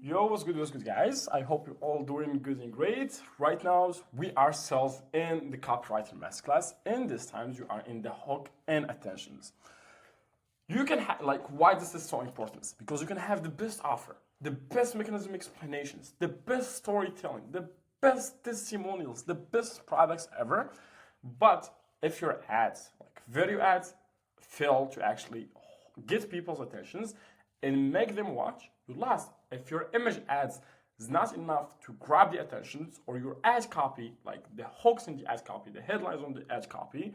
Yo, what's good, guys? I hope you're all doing good and great. Right now, we ourselves in the copywriting masterclass. In this times, you are in the hook and attentions. You can why this is so important? Because you can have the best offer, the best mechanism explanations, the best storytelling, the best testimonials, the best products ever. But if your ads, like video ads, fail to actually get people's attentions and make them watch, you lost. If your image ads is not enough to grab the attentions, or your ad copy, like the hooks in the ad copy, the headlines on the ad copy,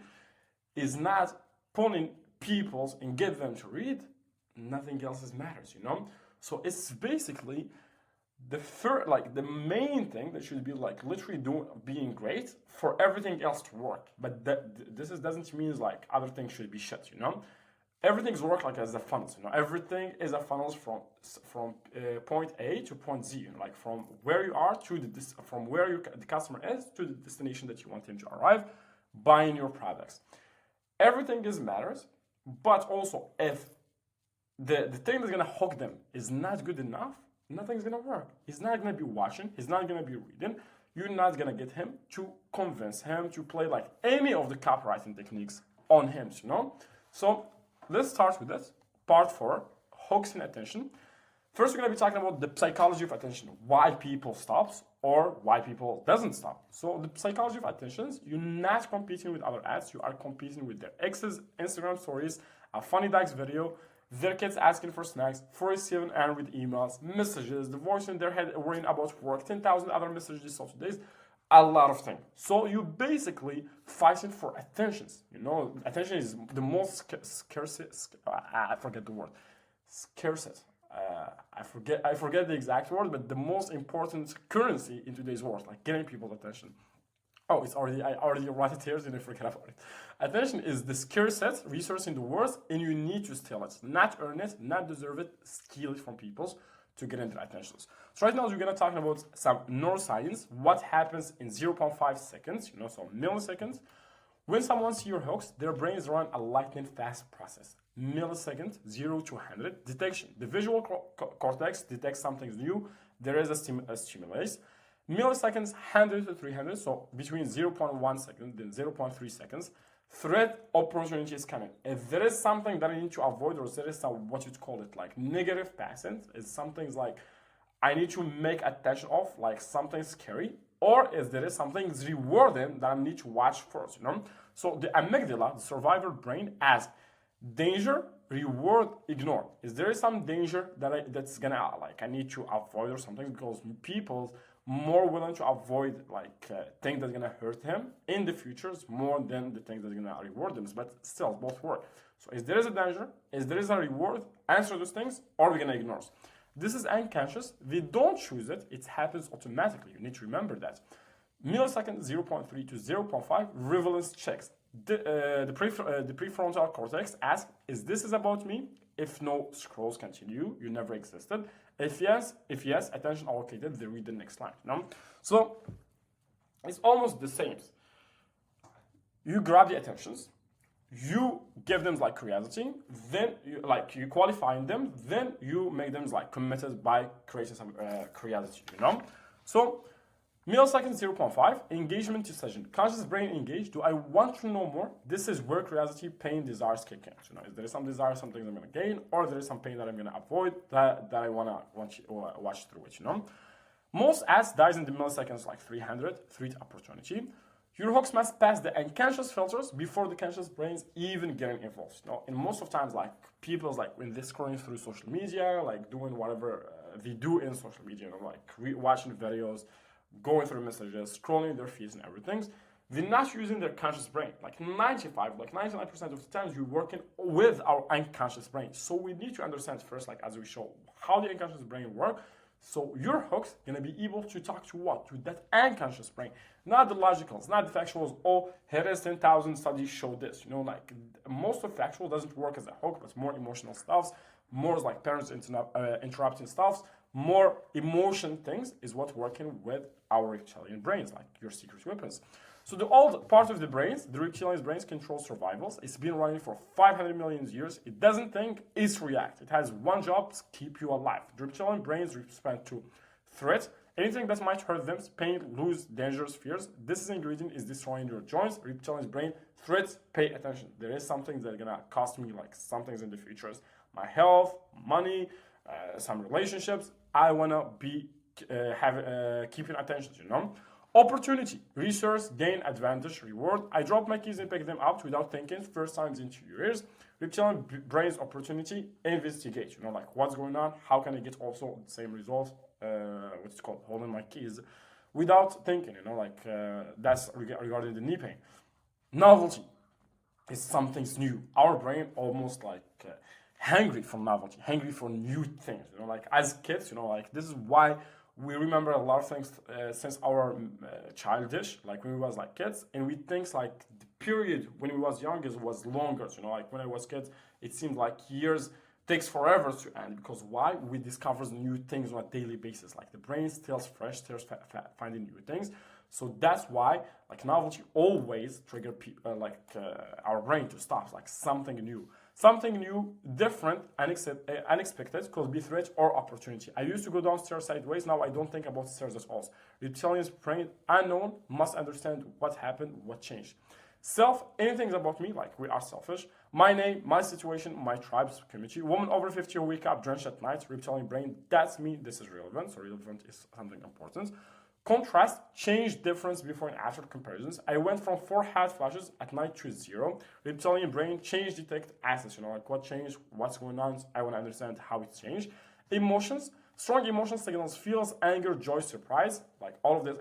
is not pulling people's and get them to read, nothing else matters, So it's basically the main thing that should be literally being great for everything else to work. But doesn't mean other things should be shit, Everything's work as a funnels, Everything is a funnels from point A to point Z, from where you are to from where the customer is to the destination that you want him to arrive, buying your products. Everything matters, but also if the thing that's gonna hook them is not good enough, nothing's gonna work. He's not gonna be watching. He's not gonna be reading. You're not gonna get him to convince him to play any of the copywriting techniques on him, So let's start with this. Part 4, hooks and attention. First, we're going to be talking about the psychology of attention, why people stops or why people doesn't stop. So the psychology of attention, you're not competing with other ads, you are competing with their exes, Instagram stories, a funny dykes video, their kids asking for snacks, 47 unread emails, messages, the voice in their head worrying about work, 10,000 other messages of today's, a lot of things. So you basically fighting for attentions. Attention is the most scarcest. I forget the word. Scarcest. I forget the exact word, but the most important currency in today's world, getting people's attention. Oh, I already wrote it here, and I forget about it. Attention is the scarcest resource in the world, and you need to steal it, not earn it, not deserve it, steal it from people to get into attentions. So right now we're gonna talk about some neuroscience, what happens in 0.5 seconds, so milliseconds. When someone sees your hooks, their brains run a lightning fast process. Milliseconds, 0 to 100, detection. The visual cortex detects something new, there is a stimulus. Milliseconds, 100 to 300, so between 0.1 second and 0.3 seconds. Threat opportunity is coming. If there is something that I need to avoid, or there is what you call it, negative passing, it's something I need to make attention of, something scary, or if there is something rewarding that I need to watch first, So the amygdala, the survivor brain, asks danger, reward, ignore. Is there some danger that's gonna I need to avoid or something, because people more willing to avoid things that's gonna hurt him in the futures more than the things that's gonna reward them. But still, both work. So if there is a danger, if there is a reward, answer those things, or we're gonna ignore. This is unconscious. We don't choose it. It happens automatically. You need to remember that. Millisecond 0.3 to 0.5 relevance checks. The prefrontal cortex asks, is this about me? If no, scrolls continue. You never existed. If yes, attention allocated, they read the next line. So it's almost the same. You grab the attentions, you give them curiosity, then you qualify them, then you make them committed by creating some curiosity. So millisecond 0.5, engagement decision. Conscious brain engaged. Do I want to know more? This is where curiosity, pain, desires kick in. If there is some desire, something I'm going to gain, or there is some pain that I'm going to avoid, that I want to watch through it. Most ads dies in the milliseconds 300, threat opportunity. Your hooks must pass the unconscious filters before the conscious brains even getting involved. And most of times, people's when they're scrolling through social media, doing whatever they do in social media, watching videos, going through messages, scrolling their feeds and everything, they're not using their conscious brain. 99% of the times you're working with our unconscious brain. So we need to understand first, as we show, how the unconscious brain works. So your hooks gonna be able to talk to what? To that unconscious brain, not the logicals, not the factuals. Oh, here is 10,000 studies show this. Most of factual doesn't work as a hook, but more emotional stuffs, more parents interrupting stuffs, more emotion things is what working with our reptilian brains, your secret weapons. So the old part of the brains, the reptilian brains, controls survivals. It's been running for 500 million years. It doesn't think, it reacts. It has one job, to keep you alive. The reptilian brains respond to threat, anything that might hurt them, pain, lose, dangers, fears. This ingredient is destroying your joints. Reptilian brain, threats, pay attention. There is something that's gonna cost me like some things in the future. My health, money, some relationships. I wanna be keeping attention, you know. Opportunity, resource, gain, advantage, reward. I drop my keys and pick them up without thinking. First times into your ears. Reptilian brain's opportunity, investigate. You know, like what's going on? How can I get also the same results? What's it called? Holding my keys without thinking. You know, like that's regarding the knee pain. Novelty is something's new. Our brain almost like hungry for novelty, hungry for new things. You know, like as kids, you know, like this is why we remember a lot of things since our childish, like when we was like kids, and we think like the period when we was younger was longer. You know, like when I was kids, it seemed like years takes forever to end because why? We discover new things on a daily basis. Like the brain still fresh, still finding new things. So that's why like novelty always trigger our brain to stop like something new. Something new, different, unexpected could be threat or opportunity. I used to go downstairs sideways. Now I don't think about stairs at all. Reptilian's brain, unknown, must understand what happened, what changed. Self, anything about me, like we are selfish. My name, my situation, my tribe's community. Woman over 50 wake up drenched at night. Reptilian brain, that's me. This is relevant. So relevant is something important. Contrast, change, difference before and after comparisons. I went from 4 hot flashes at night to 0. Reptilian brain, change, detect, assets. You know, like what changed, what's going on. I want to understand how it changed. Emotions, strong emotion signals, feels, anger, joy, surprise. Like all of this,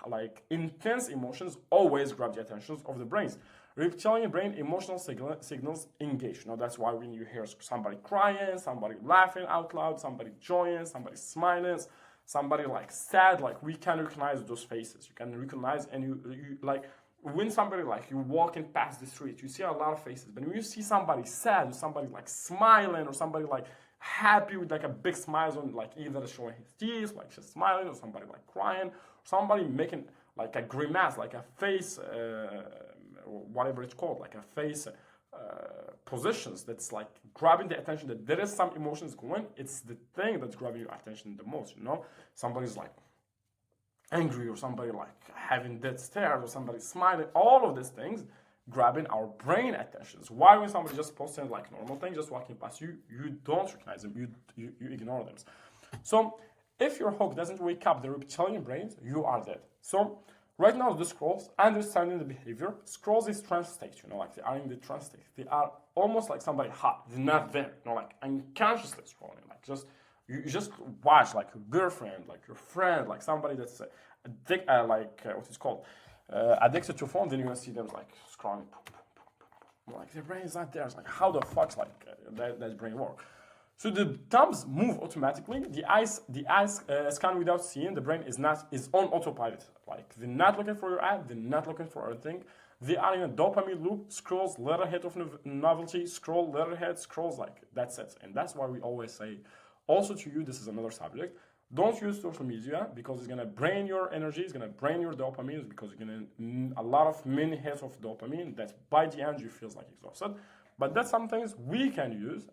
like intense emotions always grab the attention of the brains. Reptilian brain, emotional signals engage. You know, that's why when you hear somebody crying, somebody laughing out loud, somebody joying, somebody smiling, somebody like sad, like we can recognize those faces. You can recognize, and you like when somebody like you walking past the street, you see a lot of faces. But when you see somebody sad, or somebody like smiling, or somebody like happy with like a big smile on, like either showing his teeth, like just smiling, or somebody like crying, or somebody making like a grimace, like a face, whatever it's called, like a face. Positions that's like grabbing the attention, that there is some emotions going, it's the thing that's grabbing your attention the most, you know. Somebody's like angry, or somebody like having dead stares, or somebody smiling, all of these things grabbing our brain attentions. Why when somebody just posting like normal things, just walking past you, you don't recognize them, you ignore them. So if your hook doesn't wake up the reptilian brain, you are dead. So right now, the scrolls, understanding the behavior, scrolls is trance state, you know, like they are in the trance state. They are almost like somebody hot, they're not there, you know, like unconsciously scrolling, like just, you just watch like your girlfriend, like your friend, like somebody that's what is called, addicted to phone, then you're gonna see them like scrolling, like their brain is not there. It's like, how the fuck's like that brain work? So the thumbs move automatically. The eyes scan without seeing. The brain is on autopilot. Like they're not looking for your ad. They're not looking for anything. They are in a dopamine loop. Scrolls, letterhead of novelty. Scroll, letterhead, scrolls. Like that's it. And that's why we always say, also to you, this is another subject. Don't use social media because it's gonna drain your energy. It's gonna drain your dopamine because you're gonna a lot of mini hits of dopamine. That by the end you feel like exhausted. But that's some things we can use.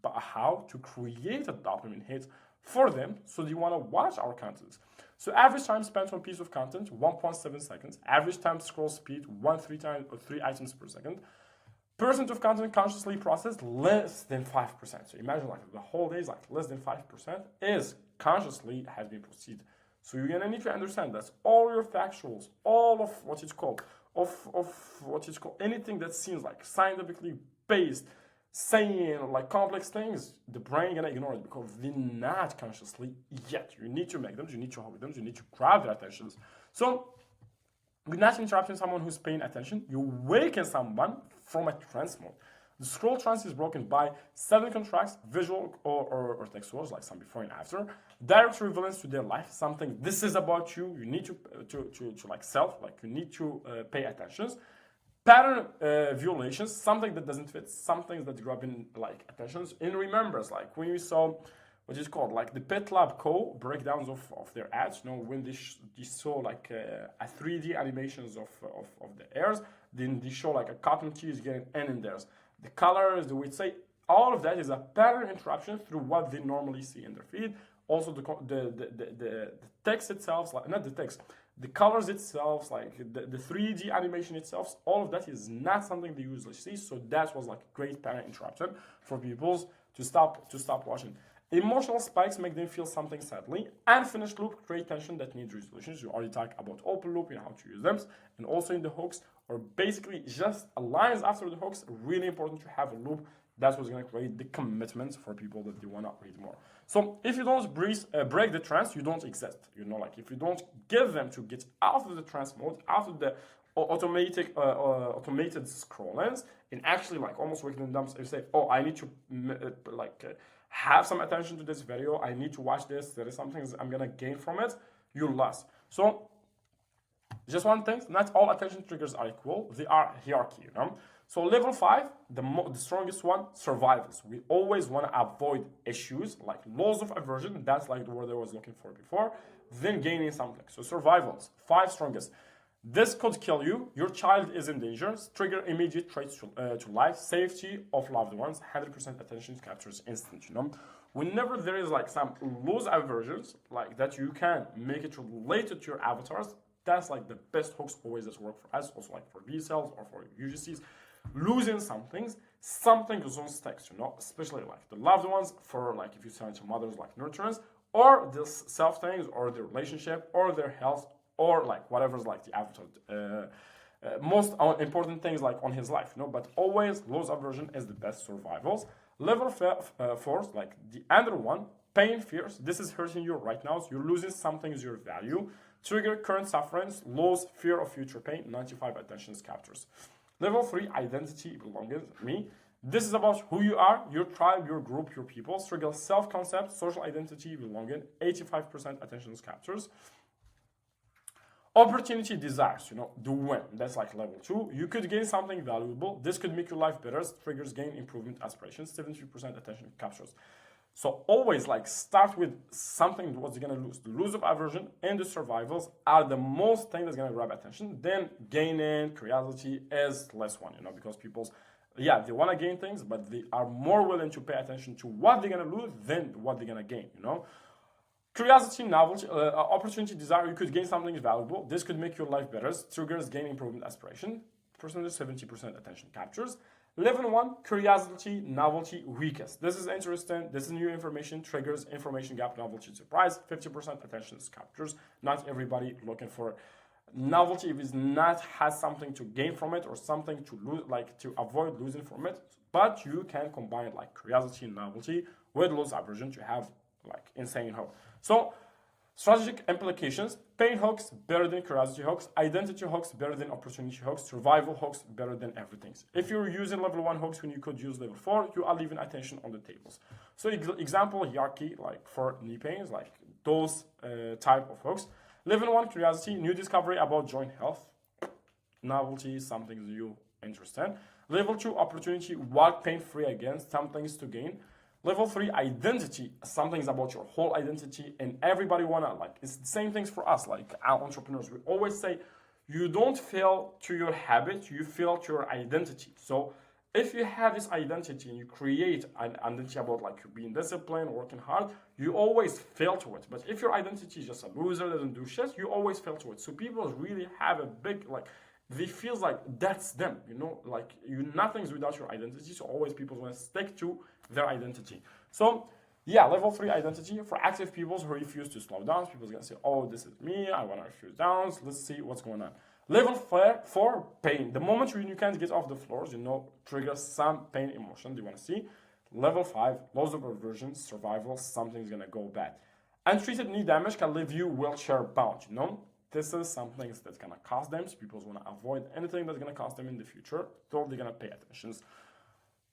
But how to create a dopamine hit for them, so they want to watch our content. So average time spent on piece of content 1.7 seconds. Average time scroll speed 3 items per second. Percent of content consciously processed less than 5%. So imagine like the whole day is like less than 5% is consciously has been proceeded. So you're gonna need to understand that all your factuals, all of what is called anything that seems like scientifically based, saying like complex things, the brain gonna ignore it because they're not consciously yet. You need to make them, you need to hold them, you need to grab their attentions. So you're not interrupting someone who's paying attention, you awaken someone from a trance mode. The scroll trance is broken by 7 contracts, visual or textuals, like some before and after. Direct relevance to their life, something this is about you. You need to like self, like you need to pay attention. Pattern violations, something that doesn't fit, something that's grabbing like attentions. In remembers, like when you saw what is called like the Pet Lab Co. breakdowns of their ads. You know, when they show like a 3D animations of the airs, then they show like a cotton cheese getting in theirs. The colors, the way it say, all of that is a pattern interruption through what they normally see in their feed. Also, the text itself, like not the text, the colors itself, like the 3D animation itself, all of that is not something they usually see. So that was like a great pattern interruption for people to stop watching. Emotional spikes make them feel something sadly. Unfinished loop create tension that needs resolutions. You already talked about open loop and how to use them. And also in the hooks, or basically just lines after the hooks, really important to have a loop. That's what's going to create the commitments for people that they want to read more. So if you don't break the trance, you don't exist. You know, like if you don't get them to get out of the trance mode, out of the automated scrollings, and actually like almost working in them, you say, oh, I need to have some attention to this video. I need to watch this. There is something I'm going to gain from it. You lost. So just one thing, not all attention triggers are equal. They are hierarchy, you know. So level 5, the strongest one, survivals. We always want to avoid issues like loss of aversion. That's like the word I was looking for before. Then gaining something. So survivals, 5 strongest. This could kill you. Your child is in danger. Trigger immediate threats to life. Safety of loved ones. 100% attention captures instant, you know. Whenever there is like some loss aversions, like that you can make it related to your avatars, that's like the best hooks always that work for us. Also like for B cells or for UGCs. Losing something goes on sticks, you know, especially like the loved ones, for like if you send to mothers like nurturance, or the self things, or the relationship, or their health, or like whatever's like the avatar, most important things like on his life, you know. But always loss aversion is the best survivals. Level 4, like the other one, pain, fears. This is hurting you right now. So you're losing something is your value. Trigger current sufferings, loss, fear of future pain. 95 attention captures. Level 3, identity, belonging, me. This is about who you are, your tribe, your group, your people. Trigger self-concept, social identity, belonging. 85% attention captures. Opportunity, desires, you know, the win. That's like level 2. You could gain something valuable. This could make your life better. Triggers gain, improvement, aspirations. 73% attention captures. So always like start with something what you're gonna lose. The lose of aversion and the survivals are the most thing that's gonna grab attention. Then gaining, curiosity is less one, you know, because people's, yeah, they wanna gain things, but they are more willing to pay attention to what they're gonna lose than what they're gonna gain, you know. Curiosity, novelty, opportunity, desire, you could gain something valuable. This could make your life better. Triggers gain, improvement, aspiration. Percentage 70% attention captures. Level 1, curiosity, novelty, weakest. This is interesting. This is new information. Triggers information gap, novelty, surprise. 50% attention captures. Not everybody looking for novelty if it's not has something to gain from it or something to lose, like to avoid losing from it. But you can combine like curiosity and novelty with loss aversion to have like insane hope. So strategic implications: pain hooks better than curiosity hooks, identity hooks better than opportunity hooks, survival hooks better than everything. If you're using level 1 hooks when you could use level 4, you are leaving attention on the tables. So example hierarchy, like for knee pains, like those type of hooks. Level 1 curiosity, new discovery about joint health. Novelty, something you interested in. Level 2 opportunity, walk pain free again, some things to gain. Level 3, identity, something's about your whole identity, and everybody wanna, like, it's the same things for us, like our entrepreneurs. We always say, you don't fail to your habit, you fail to your identity. So if you have this identity and you create an identity about like you being disciplined, working hard, you always fail to it. But if your identity is just a loser, doesn't do shit, you always fail to it. So people really have a big, like, they feel like that's them, you know, like nothing's without your identity. So always people want to stick to their identity. So yeah, level 3 identity for active people who refuse to slow down. People's gonna say, oh, this is me, I want to refuse downs. Let's see what's going on. Level 4, pain. The moment when you can't get off the floors, you know, triggers some pain emotion. Do you want to see? Level 5, loss of aversion, survival, something's gonna go bad. Untreated knee damage can leave you wheelchair bound, you know. This is something that's gonna cost them. So people want to avoid anything that's gonna cost them in the future. So they're gonna pay attention.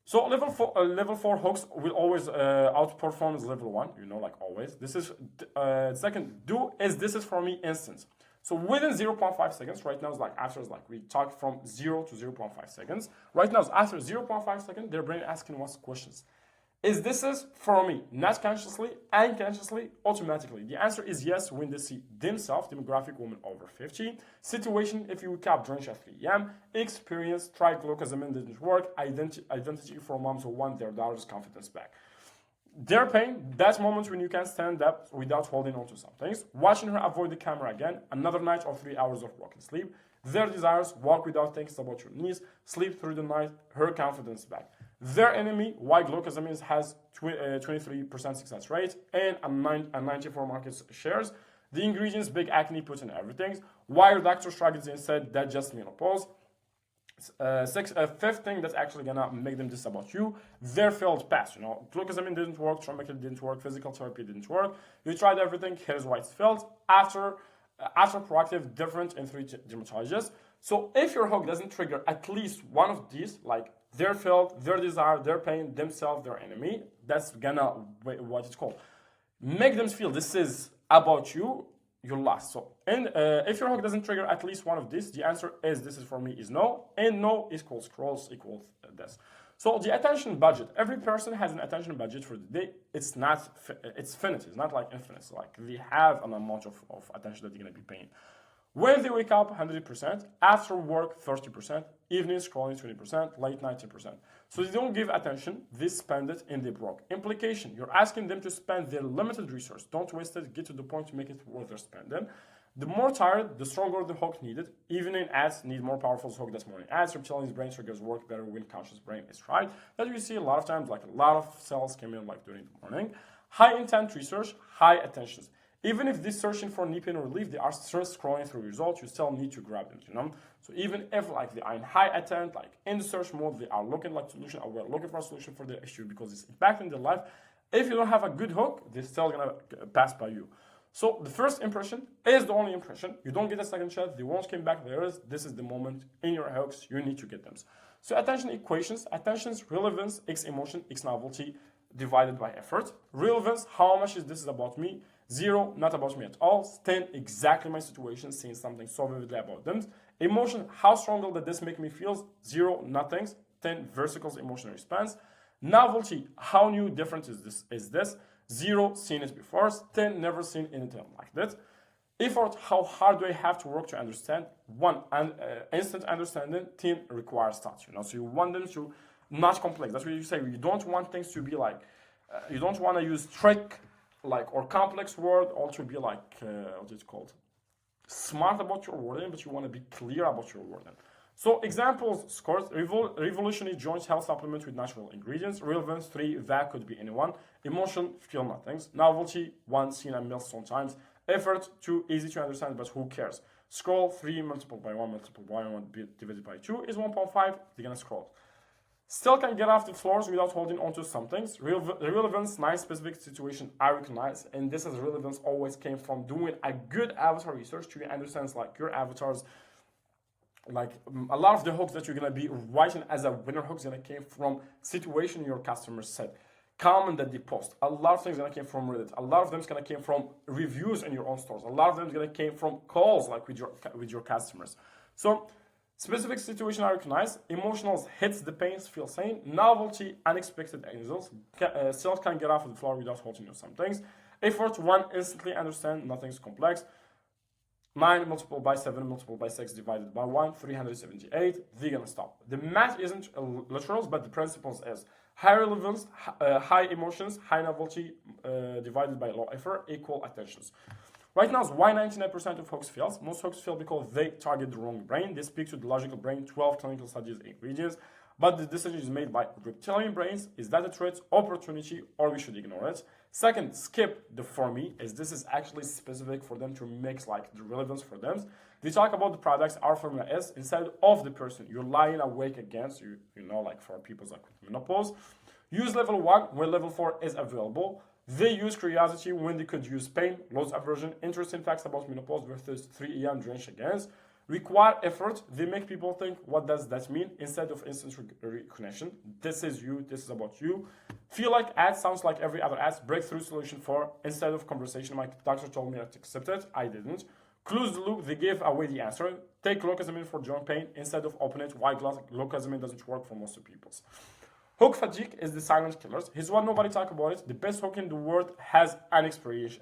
So level 4 hooks will always outperform level 1. You know, like always. This is second. This is for me instance. So within 0.5 seconds, right now is like after like we talk from 0 to 0.5 seconds. Right now is after 0.5 seconds, their brain asking us questions. Is this is for me, not consciously, unconsciously, automatically? The answer is yes when they see themselves, demographic woman over 50, situation if you wake up drunk at 3 a.m., experience, try glucosamine didn't work, identity for moms who want their daughter's confidence back. Their pain, that moment when you can stand up without holding on to some things, watching her avoid the camera again, another night of 3 hours of broken sleep, their desires, walk without thinking about your knees, sleep through the night, her confidence back. Their enemy, why glucosamine has 23% success rate and a 94 market shares. The ingredients, big acne, put in everything. Why your doctor struggles and said that just menopause. Fifth thing that's actually gonna make them this about you, their failed past. Glucosamine didn't work, Traumacare didn't work, physical therapy didn't work. You tried everything, here's why it's failed. After proactive, different in 3 dermatologists. So if your hook doesn't trigger at least one of these, like their failed, their desire, their pain, themselves, their enemy, that's gonna, what it's called, make them feel this is about you, you're lost. So, and if your hook doesn't trigger at least one of these, the answer is this is for me is no, and no equals scrolls equals this. So the attention budget, every person has an attention budget for the day. It's not, it's finite, it's not like infinite. So like they have an amount of attention that they're gonna be paying. When they wake up, 100%, after work, 30%, evening scrolling, 20%, late night, 10%. So they don't give attention, they spend it and they broke. Implication, you're asking them to spend their limited resource. Don't waste it, get to the point to make it worth their spending. The more tired, the stronger the hook needed. Evening ads need more powerful hook than morning ads. Reptilian's brain triggers work better when conscious brain is tried. That you see a lot of times, like a lot of cells came in like during the morning. High intent research, high attentions. Even if they're searching for knee pain relief, they are still scrolling through results, you still need to grab them, So even if like they are in high intent, like in the search mode, they are looking like solution, or we're looking for a solution for the issue because it's impacting their life. If you don't have a good hook, they're still gonna pass by you. So the first impression is the only impression. You don't get a second shot, they won't come back there. This is the moment in your hooks, you need to get them. So attention equations, attention's relevance, x emotion, x novelty, divided by effort. Relevance, how much is this about me? 0, not about me at all. 10, exactly my situation, saying something so vividly about them. Emotion, how strong will this make me feel? 0, nothing. 10, vesicles, emotional response. Novelty, how new, different is this? 0, seen it before. 10, never seen anything like that. Effort, how hard do I have to work to understand? 1, instant understanding. 10, requires thought. So you want them to not complex. That's what you say. You don't want things to be like, you don't want to use trick, like, or complex word, or to be like, what is it called? Smart about your wording, but you want to be clear about your wording. So examples, scores, revolutionary joint health supplement with natural ingredients. Relevance, 3, that could be anyone. Emotion, feel nothings. Novelty, 1, seen and missed sometimes. Effort, 2, easy to understand, but who cares? Scroll, 3, multiplied by 1, multiplied by 1, divided by 2 is 1.5, they're gonna scroll. Still can get off the floors without holding on to some things. Relevance, nice specific situation, I recognize. And this is relevance always came from doing a good avatar research to understand like your avatars. Like a lot of the hooks that you're gonna be writing as a winner hooks gonna came from situation your customers said. Comment that they post. A lot of things gonna came from Reddit. A lot of them is gonna came from reviews in your own stores. A lot of them is gonna came from calls like with your customers. So specific situation I recognize, emotionals hits the pains, feel sane, novelty, unexpected angels, still can get off of the floor without holding on some things. Effort, 1, instantly understand, nothing's complex. 9 multiplied by 7 multiplied by 6 divided by 1, 378, they're gonna stop. The math isn't literals, but the principles is high relevance, high emotions, high novelty, divided by low effort, equal attentions. Right now, why 99% of hooks fails? Most hooks fail because they target the wrong brain. They speak to the logical brain, 12 clinical studies, ingredients, but the decision is made by reptilian brains. Is that a threat, opportunity, or we should ignore it? Second, skip the for me, as this is actually specific for them to mix like the relevance for them. They talk about the products, our formula is, instead of the person you're lying awake against, like for people like menopause. Use level 1 when level 4 is available. They use curiosity when they could use pain, loss aversion, interesting facts about menopause versus 3 a.m. drench against. Require effort. They make people think, what does that mean? Instead of instant recognition. This is you, this is about you. Feel like ad sounds like every other ad. Breakthrough solution for, instead of conversation, my doctor told me to accept it, I didn't. Close the loop, they gave away the answer. Take glucosamine for joint pain instead of open it. Why glucosamine doesn't work for most of people. Hook fatigue is the silent killers. Here's what nobody talk about it. The best hook in the world has an expiration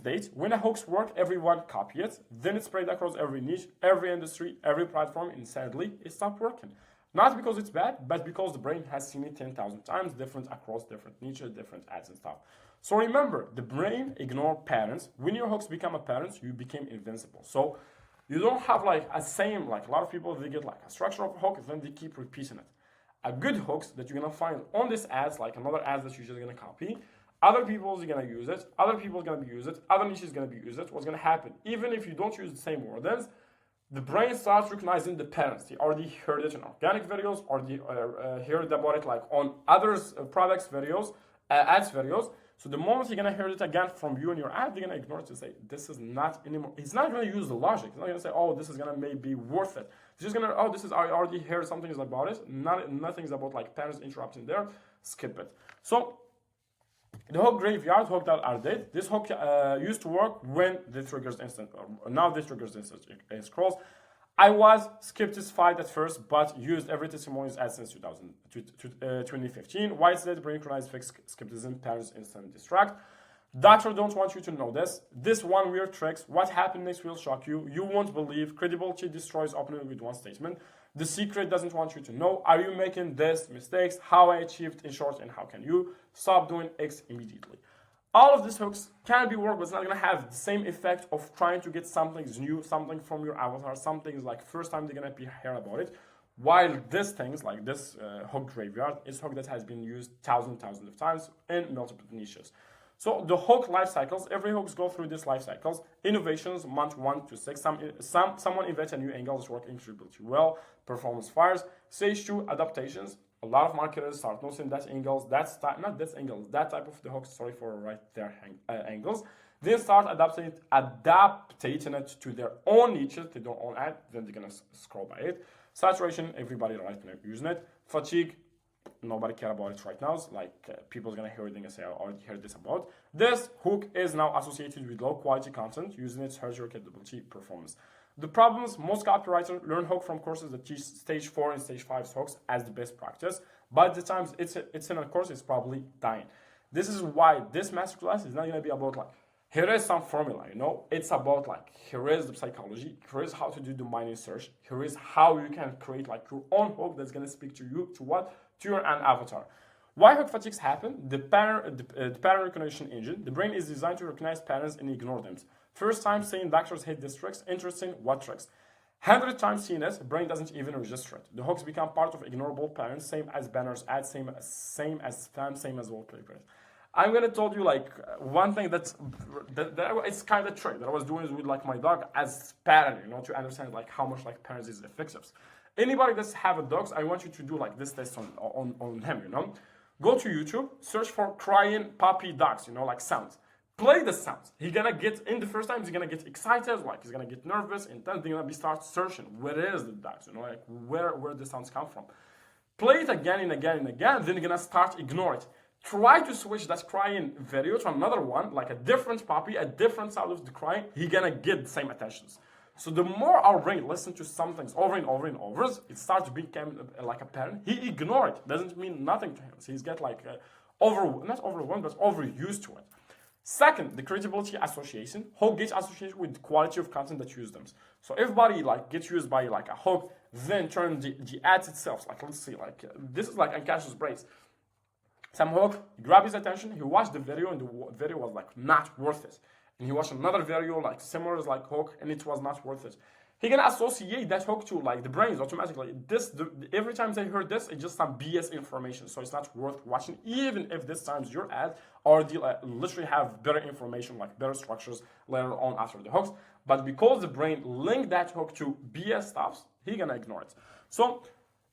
date. When a hooks work, everyone copy it. Then it's spread across every niche, every industry, every platform, and sadly, it stopped working. Not because it's bad, but because the brain has seen it 10,000 times, different across different niches, different ads and stuff. So remember, the brain ignores patterns. When your hooks become a pattern, you became invincible. So you don't have like a same, like a lot of people, they get like a structure of a hook, and then they keep repeating it. A good hooks that you're gonna find on this ads, like another ads that you're just gonna copy, other people's are gonna use it, other people's gonna be use it, other niches gonna be use it. What's gonna happen? Even if you don't use the same wordings, the brain starts recognizing the patterns. They already heard it in organic videos, or they heard about it like on others products videos, ads videos. So the moment you're gonna hear it again from you and your ad, they're gonna ignore it to say this is not anymore. He's not gonna use the logic. He's not gonna say, oh, this is gonna maybe worth it. He's just gonna, oh, this is I already heard something about it. Nothing's about like patterns interrupting there. Skip it. So the hook graveyard, hook that are dead. This hook used to work when the triggers instant. Now this triggers instant scrolls. I was skeptified at first, but used every testimonials ad since 2015. Why is that? Brain recognized fixed skepticism, patterns, instant distract. Doctor don't want you to know this. This one weird tricks. What happened next will shock you. You won't believe. Credibility destroys opening with one statement. The secret doesn't want you to know. Are you making this mistakes? How I achieved in short, and how can you stop doing X immediately? All of these hooks can be worked, but it's not gonna have the same effect of trying to get something new, something from your avatar, something like first time they're gonna be hear about it. While these things like this hook graveyard is hook that has been used thousands of times in multiple niches. So the hook life cycles, every hooks go through these life cycles. Innovations, month 1 to 6. Someone invents a new angle that's working incredibly well. Performance fires. Stage 2, adaptations. A lot of marketers start noticing that angles, that type of the hooks, sorry for right there angles. Then start adapting it to their own niches, to their own ad. Then they're gonna scroll by it. Saturation, everybody right now using it. Fatigue, nobody care about it right now. It's like people's gonna hear it and say, I already heard this about. This hook is now associated with low quality content, using its hurt your credibility performance. The problems, most copywriters learn hook from courses that teach stage 4 and stage 5 hooks as the best practice. By the time it's in a course, it's probably dying. This is why this masterclass is not gonna be about like, here is some formula, you know? It's about like, here is the psychology, here is how to do the mining search, here is how you can create like your own hook that's gonna speak to you, to what? To your own avatar. Why hook fatigues happen? The pattern recognition engine. The brain is designed to recognize patterns and ignore them. First time saying doctors hate these tricks. Interesting, what tricks? 100 times seen it, brain doesn't even register it. The hooks become part of ignorable patterns, same as banners, ads, same as spam, same as wallpapers. I'm gonna tell you like one thing that it's kind of trick that I was doing with like my dog as pattern, you know, to understand like how much like patterns is effective. Anybody that's have a dog, I want you to do like this test on him, you know. Go to YouTube, search for crying puppy dogs, you know, like sounds. Play the sounds. He's gonna get, in the first time, he's gonna get excited, like he's gonna get nervous, and then they're gonna start searching, where is the dogs, you know, like where the sounds come from. Play it again and again and again, then you're gonna start ignore it. Try to switch that crying video to another one, like a different puppy, a different sound of the crying, he's gonna get the same attentions. So the more our brain listens to some things over and over and over, it starts to become like a pattern. He ignores it. Doesn't mean nothing to him. So he's get like not overwhelmed, but overused to it. Second, the credibility association. Hook gets associated with the quality of content that you use them. So everybody like gets used by like a hook, then turn the ads itself. Like let's see, like this is like unconscious brains. Some hook, he grabbed his attention, he watched the video, and the video was like not worth it. And he watched another video like similar as like hook, and it was not worth it. He can associate that hook to like the brains automatically. Every time they heard this, it's just some BS information, so it's not worth watching. Even if this times your ad already literally have better information, like better structures later on after the hooks. But because the brain linked that hook to BS stuff, he gonna ignore it. So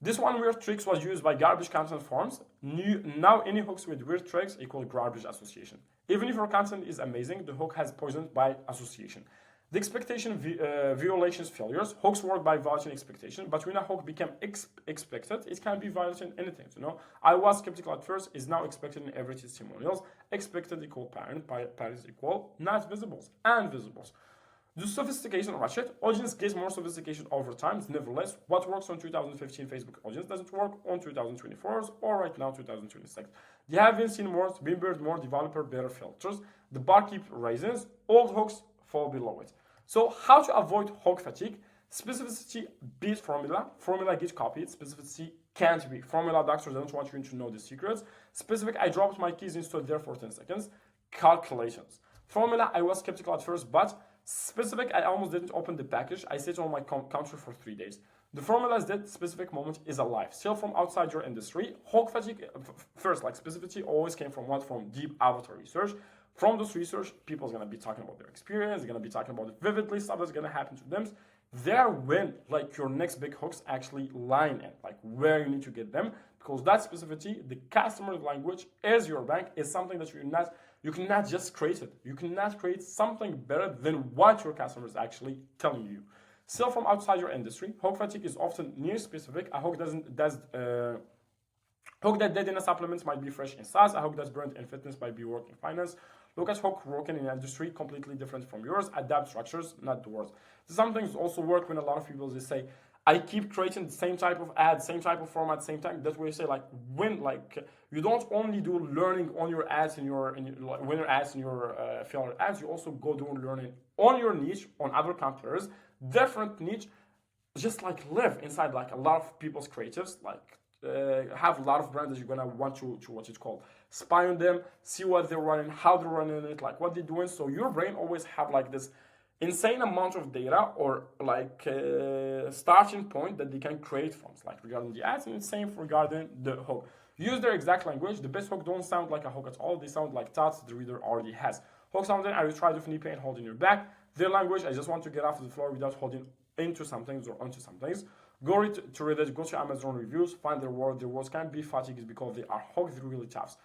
this one weird tricks was used by garbage content forms. Now any hooks with weird tricks equal garbage association. Even if your content is amazing, the hook has poisoned by association. The expectation violations failures. Hooks work by violating expectation, but when a hook became expected, it can be violating anything. You know, I was skeptical at first, is now expected in every testimonials. Expected equal parent, parents equal not visibles and visibles. The sophistication ratchet, audience gets more sophistication over time. Nevertheless, what works on 2015 Facebook audience doesn't work on 2024 or right now 2026. They haven't seen more, been built more, developer better filters. The bar keeps rising, old hooks fall below it. So how to avoid hook fatigue? Specificity beats formula. Formula gets copied. Specificity can't be. Formula doctor doesn't want you to know the secrets. Specific, I dropped my keys and stood there for 10 seconds. Calculations. Formula, I was skeptical at first, but specific, I almost didn't open the package. I sat on my counter for 3 days. The formula is that specific moment is alive. Still from outside your industry. Hook fatigue, first, like specificity always came from what? From deep avatar research. From this research, people are going to be talking about their experience. They're going to be talking about vividly stuff that's going to happen to them. There when like your next big hooks actually line in, like where you need to get them, because that specificity, the customer language is your bank, is something that you cannot just create it. You cannot create something better than what your customer is actually telling you. Still from outside your industry, hook fatigue is often near specific. A hook hook that dead in a supplement might be fresh in SaaS. A hook that's burnt in fitness might be work in finance. Look at hook working in an industry completely different from yours. Adapt structures, not the words. Some things also work when a lot of people they say, I keep creating the same type of ad, same type of format, same time. That's where you say like when like you don't only do learning on your ads in your winner ads and your failure ads. You also go do learning on your niche on other competitors, different niche. Just like live inside like a lot of people's creatives like. Have a lot of brands that you're gonna want to what it's called spy on them, see what they're running, how they're running it, like what they're doing. So your brain always have like this insane amount of data or like starting point that they can create from, like regarding the ads, and the same regarding the hook. Use their exact language. The best hook don't sound like a hook at all. They sound like thoughts the reader already has. Hook sounding, I will try to finish pain holding your back. Their language, I just want to get off the floor without holding into some things or onto some things. Go to Reddit, go to Amazon reviews, find their word. Their words can be fatigued because they are hooks really tough.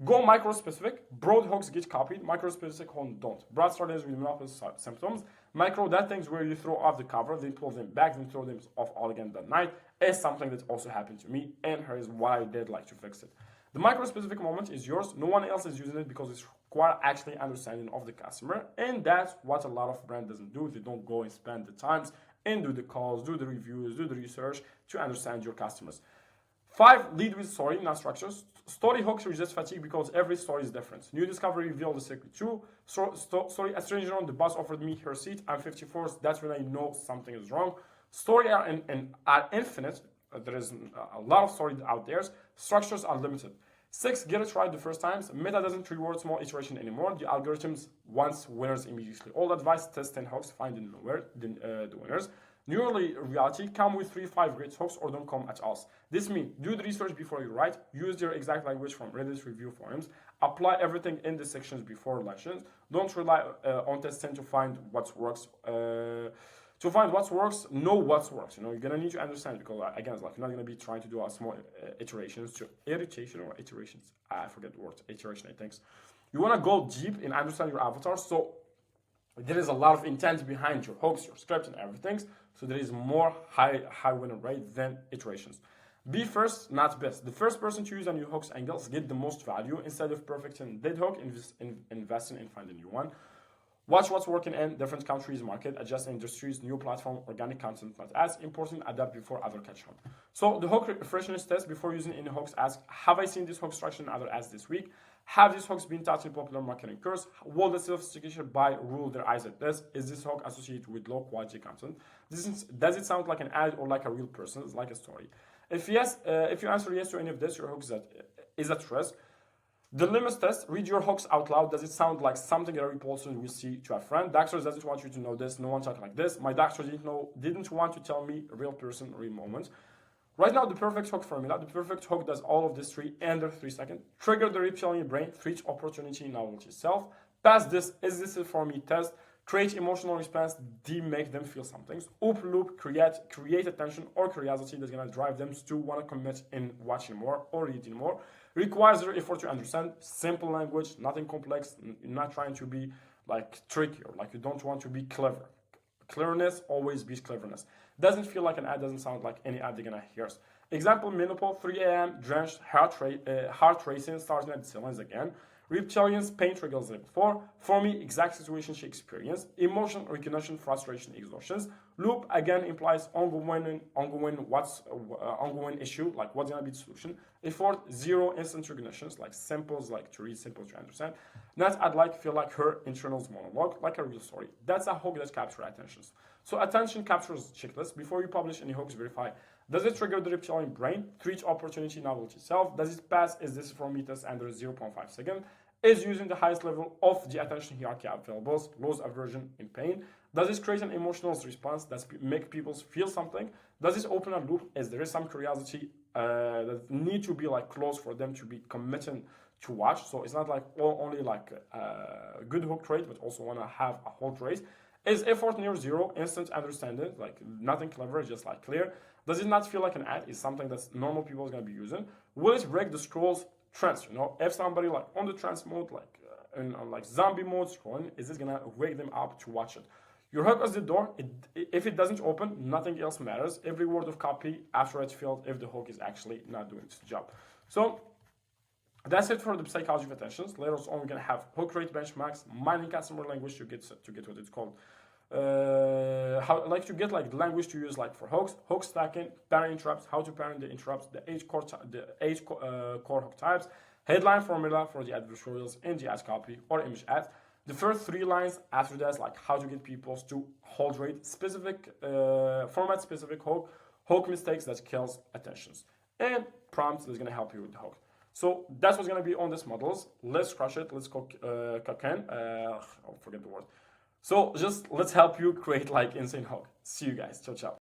Go micro-specific. Broad hooks get copied. Micro-specific hooks don't. Broad starters with monopoly symptoms. Micro, that things where you throw off the cover, then pull them back, then throw them off all again that night, is something that also happened to me, and here is why I did like to fix it. The micro-specific moment is yours. No one else is using it because it's require actually understanding of the customer, and that's what a lot of brand doesn't do. They don't go and spend the times and do the calls, do the reviews, do the research to understand your customers. 5, lead with story, not structures. Story hooks resist fatigue because every story is different. New discovery revealed the secret too. Story, a stranger on the bus offered me her seat. I'm 54, that's when I know something is wrong. Story are infinite. There is a lot of stories out there. Structures are limited. 6, get it right the first times. Meta doesn't reward small iteration anymore. The algorithms wants winners immediately. All advice, test 10 hooks, find the winners. Nearly reality, come with 3-5 great hooks or don't come at all. This means do the research before you write, use your exact language from Reddit review forums, apply everything in the sections before lessons. Don't rely on testing to find what works. To find what works, know what works. You know, you're gonna need to understand because again, it's like you're not gonna be trying to do a small iterations to irritation or iterations. I forget the word iteration. I think you wanna go deep and understand your avatar. So there is a lot of intent behind your hooks, your script, and everything. So there is more high winner rate than iterations. Be first, not best. The first person to use a new hooks angles get the most value. Instead of perfecting dead hook, investing in finding a new one. Watch what's working in different countries, market, adjust industries, new platform, organic content, not as important, adapt before other catch on. So the hook freshness test before using any hooks, ask, have I seen this hook structure in other ads this week? Have these hooks been taught in popular marketing course? Will the sophistication by rule their eyes at this? Is this hook associated with low quality content? Does it sound like an ad or like a real person? It's like a story. If yes, if you answer yes to any of this, your hook is at risk. The limits test, read your hooks out loud. Does it sound like something a real person will see to a friend? Doctors doesn't want you to know this. No one talking like this. My doctor didn't want to tell me a real person, real moment. Right now, the perfect hook formula. The perfect hook does all of this 3 under 3 seconds. Trigger the reptilian brain, reach opportunity, novelty, self. Pass this, is this it for me test. Create emotional response, make them feel something. Open loop, create attention or curiosity that's gonna drive them to wanna commit in watching more or reading more. Requires their effort to understand. Simple language, nothing complex. You're not trying to be like tricky or like you don't want to be clever. Cleverness always beats cleverness. Doesn't feel like an ad, doesn't sound like any ad they're gonna hear. Example, menopause, 3 a.m., drenched, heart racing, starting at the ceilings again. Reptilians, pain triggers like before. For me, exact situation she experienced. Emotion, recognition, frustration, exhaustions. Loop again implies ongoing issue, like what's gonna be the solution. Effort, zero instant recognitions, like simples, like to read, simple to understand. Not I'd like feel like her internal monologue, like a real story. That's a hook that captures attentions. So attention captures checklist. Before you publish any hooks, verify. Does it trigger the reptilian brain? Treat opportunity, novelty, self. Does it pass? Is this from meters under 0.5 seconds? Is using the highest level of the attention hierarchy available, lows aversion in pain. Does this create an emotional response that make people feel something? Does this open a loop? Is there is some curiosity that need to be like close for them to be committed to watch? So it's not like only like a good hook trait, but also want to have a whole trait. Is effort near zero? Instant understanding, like nothing clever, just like clear. Does it not feel like an ad? Is something that normal people is gonna be using? Will it break the scrolls trance? You know, if somebody like on the trance mode, like in like zombie mode scrolling, is this gonna wake them up to watch it? Your hook is the door. If it doesn't open, nothing else matters. Every word of copy after it's filled if the hook is actually not doing its job. So that's it for the psychology of attentions. Later on, we're gonna have hook rate benchmarks, mining customer language to get what it's called. How like to get like the language to use like for hooks, hook stacking, parent interrupts, how to parent the interrupts, the core hook types, headline formula for the advertorials in the ad copy or image ads. The first 3 lines after that, like how to get people to hold rate, specific format specific hook mistakes that kills attentions, and prompts that's gonna help you with the hook. So that's what's gonna be on these models. Let's crush it. Let's cook in. I'll forget the word. So just let's help you create like insane hook. See you guys. Ciao, ciao.